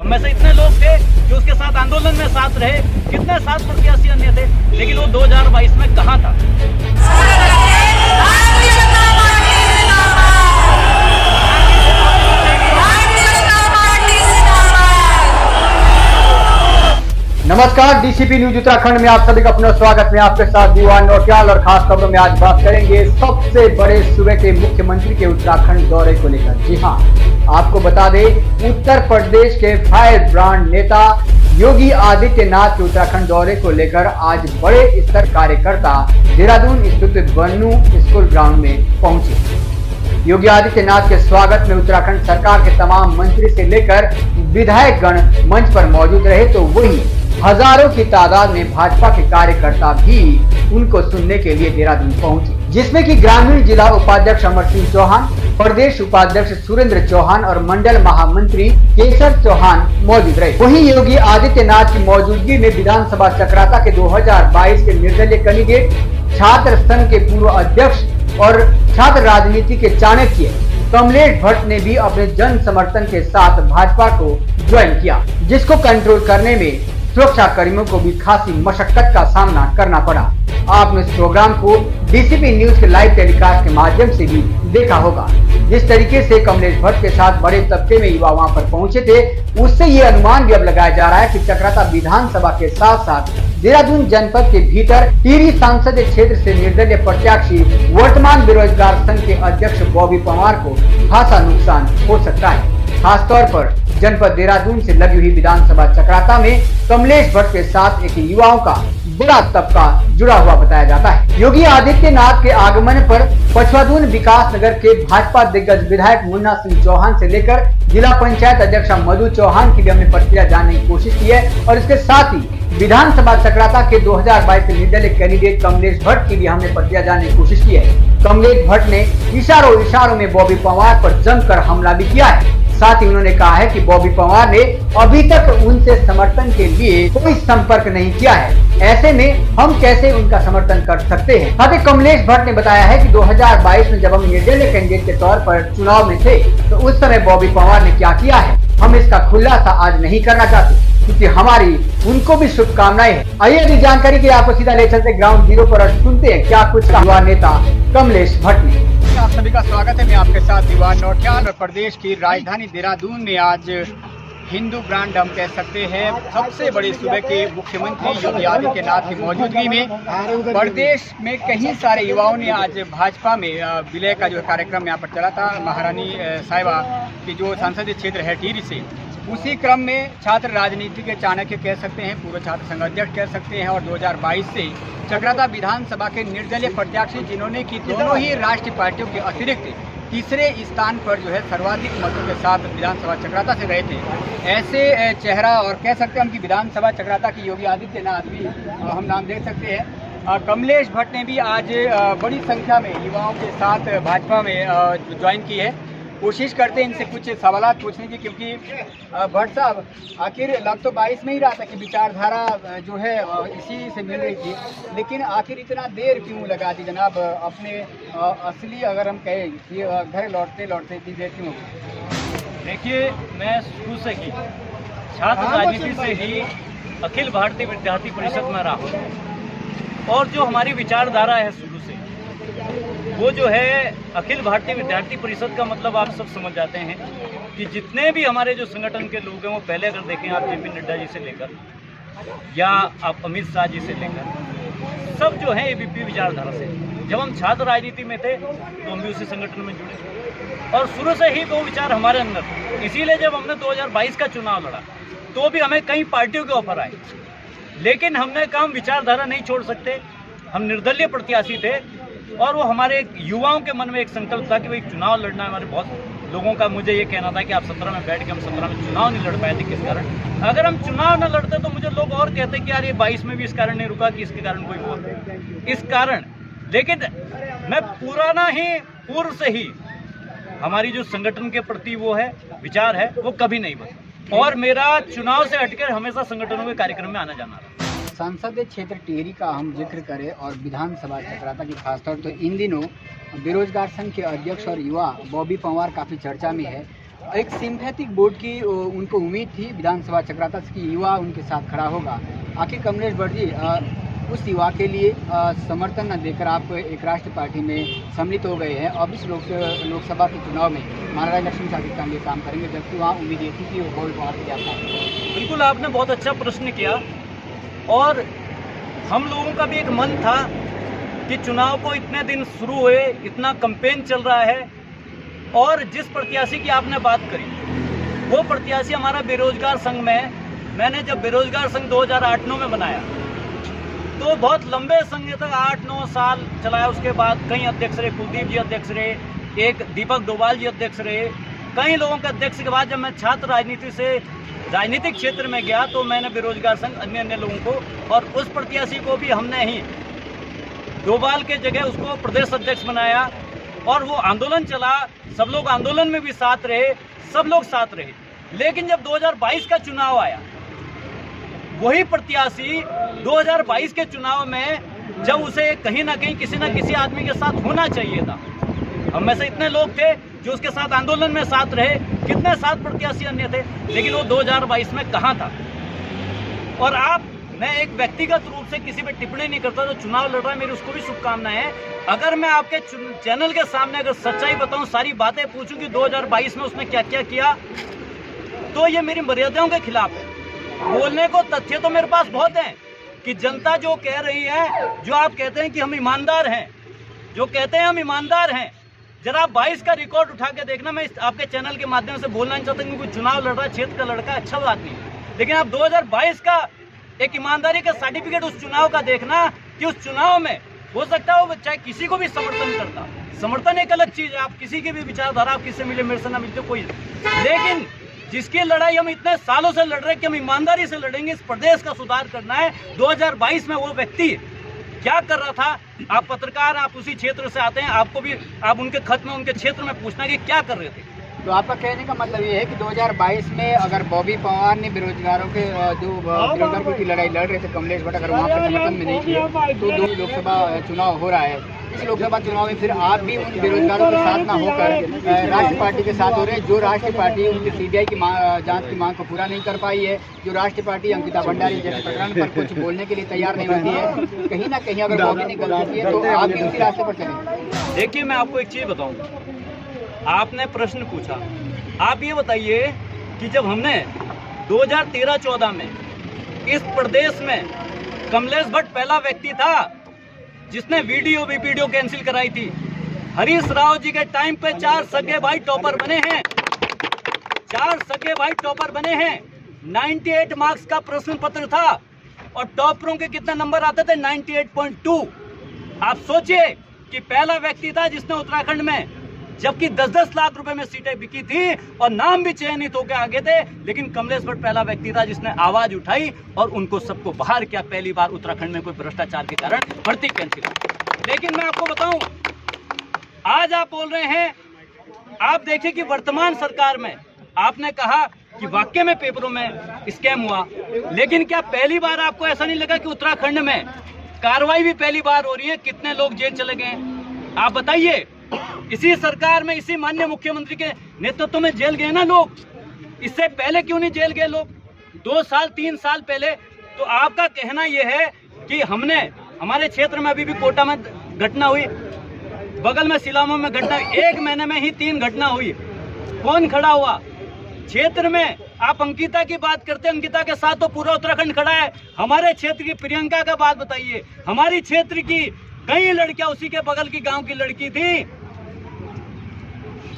हम में से इतने लोग थे जो उसके साथ आंदोलन में साथ रहे, कितने साथ प्रत्याशी अन्य थे, लेकिन वो 2022 में कहाँ था। नमस्कार, डीसीपी न्यूज उत्तराखंड में आप सभी का अपना स्वागत। मैं आपके साथ दीवान नौटियाल और खास खबरों में आज बात करेंगे सबसे बड़े सूबे के मुख्यमंत्री के उत्तराखंड दौरे को लेकर। जी हां, आपको बता दें, उत्तर प्रदेश के फायर ब्रांड नेता योगी आदित्यनाथ के उत्तराखंड दौरे को लेकर आज बड़े स्तर कार्यकर्ता देहरादून स्थित बन्नू स्कूल ग्राउंड में पहुंचे। योगी आदित्यनाथ के स्वागत में उत्तराखंड सरकार के तमाम मंत्री से लेकर विधायक गण मंच पर मौजूद रहे, तो वही हजारों की तादाद में भाजपा के कार्यकर्ता भी उनको सुनने के लिए देहरादून पहुंचे, जिसमें कि ग्रामीण जिला उपाध्यक्ष अमर सिंह चौहान, प्रदेश उपाध्यक्ष सुरेंद्र चौहान और मंडल महामंत्री केशर चौहान मौजूद रहे। वहीं योगी आदित्यनाथ की मौजूदगी में विधानसभा चक्राता के 2022 के निर्दलीय कैंडिडेट, छात्र संघ के पूर्व अध्यक्ष और छात्र राजनीति के चाणक्य कमलेश भट्ट ने भी अपने जन समर्थन के साथ भाजपा को ज्वाइन किया, जिसको कंट्रोल करने में सुरक्षा कर्मियों को भी खासी मशक्कत का सामना करना पड़ा। आपने इस प्रोग्राम को डीसीपी न्यूज के लाइव टेलीकास्ट के माध्यम से भी देखा होगा। जिस तरीके से कमलेश भट्ट के साथ बड़े तबके में युवा वहां पर पहुंचे थे, उससे ये अनुमान भी अब लगाया जा रहा है कि चक्राता विधानसभा के साथ साथ देहरादून जनपद के भीतर टिहरी संसदीय क्षेत्र से निर्दलीय प्रत्याशी वर्तमान बेरोजगार संघ के अध्यक्ष बॉबी पंवार को खासा नुकसान हो सकता है। खासतौर पर जनपद देहरादून से लगी हुई विधानसभा चक्राता में कमलेश भट्ट के साथ एक युवाओं का बड़ा तबका जुड़ा हुआ बताया जाता है। योगी आदित्यनाथ के आगमन पर पछवादून विकास नगर के भाजपा दिग्गज विधायक मुन्ना सिंह चौहान से लेकर जिला पंचायत अध्यक्ष मधु चौहान की भी हमने प्रतिक्रिया जानने की कोशिश की है, और इसके साथ ही विधानसभा चक्राता के 2022 के निर्दलीय कैंडिडेट कमलेश भट्ट की भी हमने प्रतिक्रिया जानने की कोशिश की है। कमलेश भट्ट ने इशारों में बॉबी पंवार पर जमकर हमला भी किया है। साथ ही उन्होंने कहा है कि बॉबी पंवार ने अभी तक उनसे समर्थन के लिए कोई संपर्क नहीं किया है, ऐसे में हम कैसे उनका समर्थन कर सकते हैं। साथ ही कमलेश भट्ट ने बताया है कि 2022 में जब हम निर्दलीय कैंडिडेट के तौर पर चुनाव में थे, तो उस समय बॉबी पंवार ने क्या किया है, हम इसका खुलासा आज नहीं करना चाहते, क्योंकि हमारी उनको भी शुभकामनाएं हैं। आइए अभी जानकारी के आपको सीधा ले चलते ग्राउंड जीरो पर और सुनते हैं क्या कुछ युवा नेता कमलेश भट्ट ने। आप सभी का स्वागत है। मैं आपके साथ दीवान नौटियाल और प्रदेश की राजधानी देहरादून में आज हिंदू ब्रांड हम कह सकते हैं सबसे बड़े सूबे के मुख्यमंत्री योगी आदित्यनाथ की मौजूदगी में प्रदेश में कई सारे युवाओं ने आज भाजपा में विलय का जो कार्यक्रम यहाँ पर चला था, महारानी साहिबा की जो संसदीय क्षेत्र है टिहरी से, उसी क्रम में छात्र राजनीति के चाणक्य कह सकते हैं, पूर्व छात्र संघ अध्यक्ष कह सकते हैं, और 2022 से चक्राता विधानसभा के निर्दलीय प्रत्याशी जिन्होंने कि दोनों ही राष्ट्रीय पार्टियों के अतिरिक्त तीसरे स्थान पर जो है सर्वाधिक मतों के साथ विधानसभा चक्राता से रहे थे, ऐसे चेहरा और कह सकते हैं उनकी विधानसभा चक्राता की योगी आदित्यनाथ भी हम नाम दे सकते हैं। कमलेश भट्ट ने भी आज बड़ी संख्या में युवाओं के साथ भाजपा में ज्वाइन की है। कोशिश करते हैं इनसे कुछ सवाल पूछने की, क्योंकि भट्ट साहब आखिर लग तो 22 में ही रहा था कि विचारधारा जो है इसी से मिल रही थी, लेकिन आखिर इतना देर क्यों लगा दी जनाब अपने असली, अगर हम कहें कि घर लौटते इतनी देर क्यों? देखिए, मैं शुरू से ही छात्र राजनीति से ही अखिल भारतीय विद्यार्थी परिषद में रहा हूँ, और जो हमारी विचारधारा है शुरू से, वो जो है अखिल भारतीय विद्यार्थी परिषद का मतलब आप सब समझ जाते हैं कि जितने भी हमारे जो संगठन के लोग हैं, वो पहले अगर देखें आप जेपी नड्डा जी से लेकर या आप अमित शाह जी से लेकर सब जो है एबीपी विचारधारा से। जब हम छात्र राजनीति में थे तो हम भी उसी संगठन में जुड़े, और शुरू से ही वो विचार हमारे अंदर थे। इसीलिए जब हमने 2022 का चुनाव लड़ा तो भी हमें कई पार्टियों के ऑफर आए, लेकिन हमने कहा हम विचारधारा नहीं छोड़ सकते। हम निर्दलीय प्रत्याशी थे, और वो हमारे युवाओं के मन में एक संकल्प था कि भाई चुनाव लड़ना है। हमारे बहुत लोगों का मुझे ये कहना था कि आप 17 में बैठ के, हम 17 में चुनाव नहीं लड़ पाए थे, किस कारण? अगर हम चुनाव न लड़ते तो मुझे लोग और कहते कि यार ये 22 में भी इस कारण नहीं रुका कि इसके कारण कोई वो इस कारण। लेकिन मैं पूर्व से ही हमारी जो संगठन के प्रति वो है विचार है, वो कभी नहीं बदला, और मेरा चुनाव से हटकर हमेशा संगठनों के कार्यक्रम में आना जाना रहा। संसदीय क्षेत्र टिहरी का हम जिक्र करें और विधानसभा चक्राता की खासतौर तो इन दिनों बेरोजगार संघ के अध्यक्ष और युवा बॉबी पंवार काफ़ी चर्चा में है। एक सिंपैथिक वोट की उनको उम्मीद थी विधानसभा चक्राता से कि युवा उनके साथ खड़ा होगा। आखिर कमलेश भट्ट जी उस युवा के लिए समर्थन न देकर आप एक राष्ट्रीय पार्टी में सम्मिलित हो गए हैं और इस लोकसभा के चुनाव में महाराज लक्ष्मी शादी के लिए काम करेंगे, जबकि वहाँ उम्मीद ये थी कि वो वोट बाहर क्या था। बिल्कुल, आपने बहुत अच्छा प्रश्न किया और हम लोगों का भी एक मन था कि चुनाव को इतने दिन शुरू हुए, इतना कैंपेन चल रहा है और जिस प्रत्याशी की आपने बात करी वो प्रत्याशी हमारा बेरोजगार संघ में है। मैंने जब बेरोजगार संघ 2008-9 में बनाया तो बहुत लंबे समय तक 8-9 साल चलाया। उसके बाद कई अध्यक्ष रहे, कुलदीप जी अध्यक्ष रहे, एक दीपक डोभाल जी अध्यक्ष रहे, कई लोगों के अध्यक्ष के बाद जब मैं छात्र राजनीति से राजनीतिक क्षेत्र में गया तो मैंने बेरोजगार संघ अन्य लोगों को और उस प्रत्याशी को भी हमने ही डोभाल के जगह उसको प्रदेश अध्यक्ष बनाया और वो आंदोलन चला। सब लोग आंदोलन में भी साथ रहे, सब लोग साथ रहे। लेकिन जब 2022 का चुनाव आया, वही प्रत्याशी 2022 के चुनाव में जब उसे कहीं ना कहीं किसी न किसी आदमी के साथ होना चाहिए था, हम में से इतने लोग थे जो उसके साथ आंदोलन में साथ रहे, कितने साथ प्रत्याशी अन्य थे, लेकिन वो 2022 में कहाँ था। और मैं एक व्यक्तिगत रूप से किसी पे टिप्पणी नहीं करता, जो चुनाव लड़ रहा है मेरी उसको भी शुभकामनाएं हैं। अगर मैं आपके चैनल के सामने अगर सच्चाई बताऊं, सारी बातें पूछूं कि 2022 में उसने क्या क्या किया, तो ये मेरी मर्यादाओं के खिलाफ है। बोलने को तथ्य तो मेरे पास बहुत हैं कि जनता जो कह रही है, जो आप कहते हैं कि हम ईमानदार हैं, जो कहते हैं हम ईमानदार हैं, जरा 22 का रिकॉर्ड उठा के देखना। मैं आपके चैनल के माध्यम से बोलना नहीं चाहता क्योंकि चुनाव लड़ रहा है, क्षेत्र का लड़का, अच्छा बात नहीं, लेकिन आप 2022 का एक ईमानदारी का सर्टिफिकेट उस चुनाव का देखना कि उस चुनाव में हो सकता है वो चाहे किसी को भी समर्थन करता। समर्थन एक अलग चीज है, आप किसी की भी विचारधारा आप किससे मिले, मेरे से ना मिलते कोई, लेकिन जिसकी लड़ाई हम इतने सालों से लड़ रहे हैं कि हम ईमानदारी से लड़ेंगे, इस प्रदेश का सुधार करना है। 2022 में वो व्यक्ति क्या कर रहा था, आप पत्रकार, आप उसी क्षेत्र से आते हैं, आपको भी आप उनके खत में उनके क्षेत्र में पूछना कि क्या कर रहे थे। तो आपका कहने का मतलब ये है कि 2022 में अगर बॉबी पवार ने बेरोजगारों के जो बेरोजगारों की लड़ाई लड़ रहे थे कमलेश भट्ट, अगर वहाँ पे समर्थन में नहीं किए तो 2 लोकसभा चुनाव हो रहा है, इस लोकसभा चुनाव में फिर आप भी उन बेरोजगारों के साथ ना होकर राष्ट्रीय पार्टी के साथ हो रहे हैं, जो राष्ट्रीय पार्टी उनकी सीबीआई की जांच की मांग को पूरा नहीं कर पाई है, जो राष्ट्रीय पार्टी अंकिता भंडारी जैसे प्रकरण पर कुछ बोलने के लिए तैयार नहीं होती है, कहीं ना कहीं अगर बॉबी ने गलती की है तो आप भी उसी रास्ते पर चलेंगे। देखिए, मैं आपको एक चीज बताऊंगा, आपने प्रश्न पूछा, आप ये बताइए कि जब हमने 2013-14 में इस प्रदेश में कमलेश भट्ट पहला व्यक्ति था जिसने वीडियो कैंसिल कराई थी। हरीश राव जी के टाइम पे 4 सगे भाई टॉपर बने हैं, 4 सगे भाई टॉपर बने हैं। 98 मार्क्स का प्रश्न पत्र था और टॉपरों के कितने नंबर आते थे, 98.2। आप सोचिए कि पहला व्यक्ति था जिसने उत्तराखंड में, जबकि 10-10 लाख रुपए में सीटें बिकी थी और नाम भी चयनित होकर आगे थे, लेकिन कमलेश भट्ट पहला व्यक्ति था जिसने आवाज उठाई और उनको सबको बाहर किया। पहली बार उत्तराखंड में कोई भ्रष्टाचार के कारण भर्ती कैंसिल। लेकिन मैं आपको बताऊं, आज आप बोल रहे हैं, आप देखिए कि वर्तमान सरकार में आपने कहा कि वाकई में पेपरों में स्कैम हुआ, लेकिन क्या पहली बार आपको ऐसा नहीं लगा कि उत्तराखंड में कार्रवाई भी पहली बार हो रही है? कितने लोग जेल चले गए, आप बताइए। इसी सरकार में, इसी माननीय मुख्यमंत्री के नेतृत्व में जेल गए ना लोग, इससे पहले क्यों नहीं जेल गए लोग, 2 साल 3 साल पहले? तो आपका कहना यह है कि हमने, हमारे क्षेत्र में अभी भी कोटा में घटना हुई, बगल में सिलामो में घटना, 1 महीने में ही 3 घटना हुई, कौन खड़ा हुआ क्षेत्र में? आप अंकिता की बात करते हैं, अंकिता के साथ तो पूरा उत्तराखंड खड़ा है। हमारे क्षेत्र की प्रियंका का बात बताइए, हमारी क्षेत्र की कई लड़कियां, उसी के बगल की गांव की लड़की थी,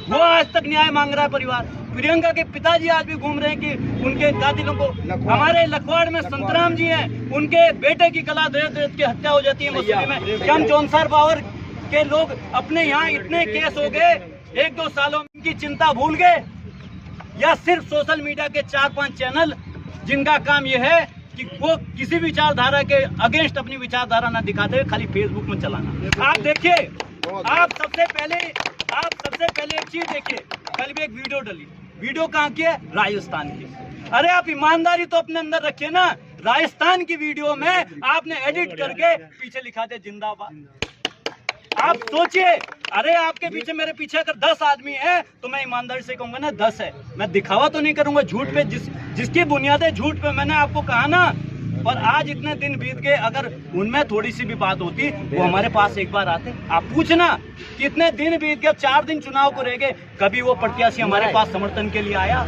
वो आज तक न्याय मांग रहा है परिवार। प्रियंका के पिताजी आज भी घूम रहे हैं कि उनके कातिलों को, हमारे लखवाड़ में संतराम जी हैं, उनके बेटे की गला दर्द की हत्या हो जाती है मसूरी में। क्या जौनसार पावर के लोग अपने यहाँ इतने केस हो गए 1-2 सालों में, इनकी चिंता भूल गए? या सिर्फ सोशल मीडिया के 4-5 चैनल जिनका काम यह है कि वो किसी विचारधारा के अगेंस्ट अपनी विचारधारा ना दिखाते हुए खाली फेसबुक में चलाना। आप देखिए, आप सबसे पहले एक चीज देखिए, कल भी एक वीडियो डली, वीडियो कहाँ की है? राजस्थान की। अरे आप ईमानदारी तो अपने अंदर रखिए ना। राजस्थान की वीडियो में आपने एडिट करके पीछे लिखा दे जिंदाबाद। आप सोचिए, अरे आपके पीछे मेरे पीछे अगर 10 आदमी है तो मैं ईमानदारी से कहूंगा ना 10 है, मैं दिखावा तो नहीं करूंगा झूठ पे, जिसकी बुनियाद है झूठ पे। मैंने आपको कहा ना, पर आज इतने दिन बीत गए, अगर उनमें थोड़ी सी भी बात होती वो हमारे पास एक बार आते। आप पूछना कि इतने दिन बीत गए, 4 दिन चुनाव को रह गए, कभी वो प्रत्याशी हमारे पास समर्थन के लिए आया?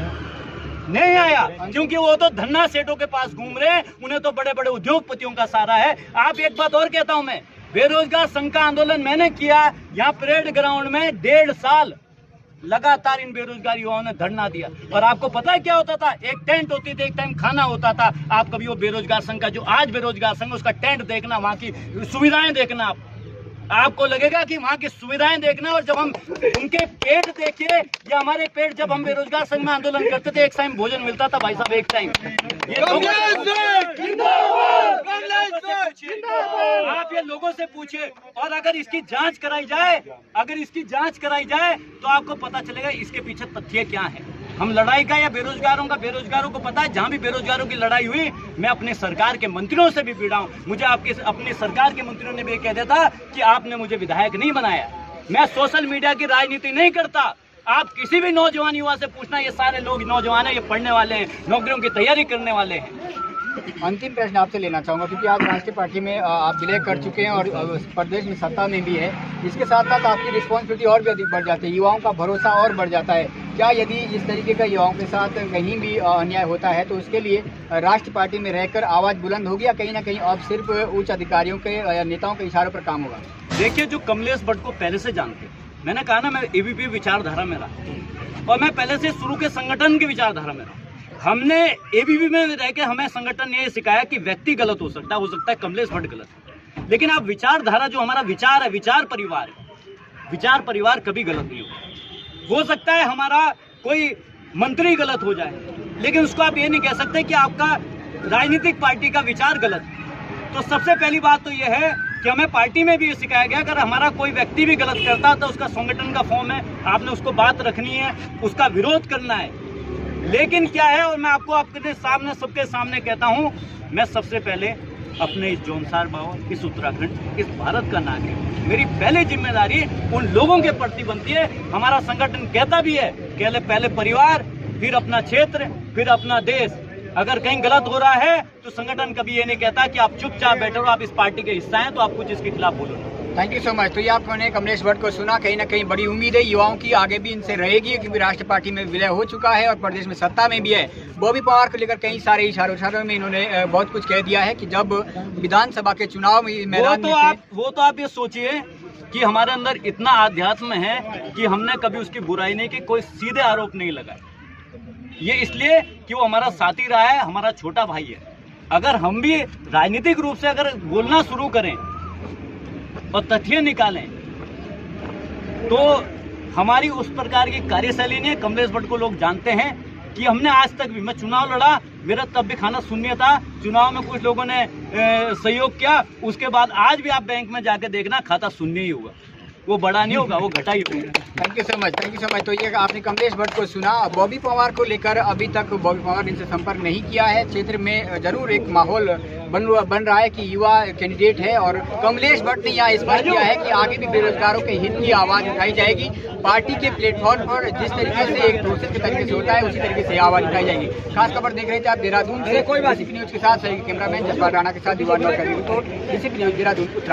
नहीं आया, क्योंकि वो तो धन्ना सेठों के पास घूम रहे हैं, उन्हें तो बड़े बड़े उद्योगपतियों का सहारा है। आप एक बात और कहता हूं मैं, बेरोजगार संघ का आंदोलन मैंने किया, यहाँ परेड ग्राउंड में 1.5 साल लगातार इन बेरोजगार युवाओं ने धरना दिया। और आपको पता है क्या होता था? एक टेंट होती थी, एक टाइम खाना होता था। आप कभी वो बेरोजगार संघ का, जो आज बेरोजगार संघ, उसका टेंट देखना, वहां की सुविधाएं देखना, आपको लगेगा कि वहाँ की सुविधाएं देखना। और जब हम उनके पेट देखिए, या हमारे पेट, जब हम बेरोजगार संघ में आंदोलन करते थे, एक टाइम भोजन मिलता था भाई साहब, एक टाइम। आप ये लोगों से पूछिए, और अगर इसकी जांच कराई जाए, तो आपको पता चलेगा इसके पीछे तथ्य क्या है। हम लड़ाई का या बेरोजगारों को पता है, जहां भी बेरोजगारों की लड़ाई हुई, मैं अपने सरकार के मंत्रियों से भी भिड़ा हूं। मुझे आपके अपनी सरकार के मंत्रियों ने भी कह दिया था कि आपने मुझे विधायक नहीं बनाया। मैं सोशल मीडिया की राजनीति नहीं करता। आप किसी भी नौजवान युवा से पूछना, ये सारे लोग नौजवान हैं, ये पढ़ने वाले हैं, नौकरियों की तैयारी करने वाले हैं। अंतिम प्रश्न आपसे लेना चाहूँगा, क्योंकि आज राष्ट्रीय पार्टी में आप विलय कर चुके हैं और प्रदेश में सत्ता में भी है। इसके साथ साथ आपकी रिस्पॉन्सिबिलिटी और भी अधिक बढ़ जाती है, युवाओं का भरोसा और बढ़ जाता है। क्या यदि इस तरीके का युवाओं के साथ कहीं भी अन्याय होता है तो उसके लिए राष्ट्रीय पार्टी में रहकर आवाज़ बुलंद होगी, या कहीं ना कहीं अब सिर्फ उच्च अधिकारियों के, नेताओं के इशारों पर काम होगा? देखिए, जो कमलेश भट्ट को पहले से जानते, मैंने कहा ना, मैं एबीपी विचारधारा में रहा, और मैं पहले से शुरू के संगठन की विचारधारा में रहा। हमने एबीपी में रह के हमें संगठन ने ये सिखाया कि व्यक्ति गलत हो सकता है कमलेश भट्ट गलत है, लेकिन आप विचारधारा, जो हमारा विचार है, विचार परिवार कभी गलत नहीं हो सकता है हमारा कोई मंत्री गलत हो जाए, लेकिन उसको आप ये नहीं कह सकते कि आपका राजनीतिक पार्टी का विचार गलत है। तो सबसे पहली बात तो यह है कि हमें पार्टी में भी ये सिखाया गया, अगर हमारा कोई व्यक्ति भी गलत करता तो उसका संगठन का फॉर्म है, आपने उसको बात रखनी है, उसका विरोध करना है। लेकिन क्या है, और मैं आपको आपके सामने, सबके सामने कहता हूं, मैं सबसे पहले अपने इस जौनसार बाबा, इस उत्तराखंड, इस भारत का नागरिक, मेरी पहले जिम्मेदारी उन लोगों के प्रति बनती है। हमारा संगठन कहता भी है कि पहले परिवार, फिर अपना क्षेत्र, फिर अपना देश। अगर कहीं गलत हो रहा है तो संगठन कभी ये नहीं कहता कि आप चुपचाप बैठो, आप इस पार्टी के हिस्सा हैं तो आप कुछ इसके खिलाफ बोलो। Thank you so much. तो ये आपने कमलेश भट्ट को सुना, कहीं ना कहीं बड़ी उम्मीद है युवाओं की आगे भी इनसे रहेगी, क्योंकि राष्ट्रीय पार्टी में विलय हो चुका है और प्रदेश में सत्ता में भी है। बॉबी पवार को लेकर कई सारे इशारों में इन्होंने बहुत कुछ कह दिया है कि जब विधानसभा के चुनाव में मैदान वो तो आप ये सोचिए कि हमारे अंदर इतना आध्यात्म है कि हमने कभी उसकी बुराई नहीं की, कोई सीधे आरोप नहीं लगाए। ये इसलिए कि वो हमारा साथी रहा है, हमारा छोटा भाई है। अगर हम भी राजनीतिक रूप से अगर बोलना शुरू करें और तथ्य निकालें तो हमारी उस प्रकार की कार्यशैली नहीं है। कमलेश भट्ट को लोग जानते हैं कि हमने आज तक भी, मैं चुनाव लड़ा, मेरा तब भी खाना शून्य था, चुनाव में कुछ लोगों ने सहयोग किया, उसके बाद आज भी आप बैंक में जाके देखना खाता शून्य ही होगा, वो बड़ा नहीं होगा, वो घटा ही होगा। Thank you so much. तो ये आपने कमलेश भट्ट को सुना। बॉबी पवार को लेकर अभी तक बॉबी पवार ने इनसे संपर्क नहीं किया है। क्षेत्र में जरूर एक माहौल बन रहा है कि युवा कैंडिडेट है, और कमलेश भट्ट ने यहाँ स्पष्ट किया है कि आगे भी बेरोजगारों के हित की आवाज़ उठाई जाएगी। पार्टी के प्लेटफॉर्म पर जिस तरीके से एक प्रोसेस के तरीके से होता है, उसी तरीके से आवाज़ उठाई जाएगी। खास खबर देख रहे थे आप देहरादून से, DCP न्यूज़ के साथ कैमरामैन जसपाल राणा के साथ दीवान नौकर की report, DCP news Dehradun Uttarakhand.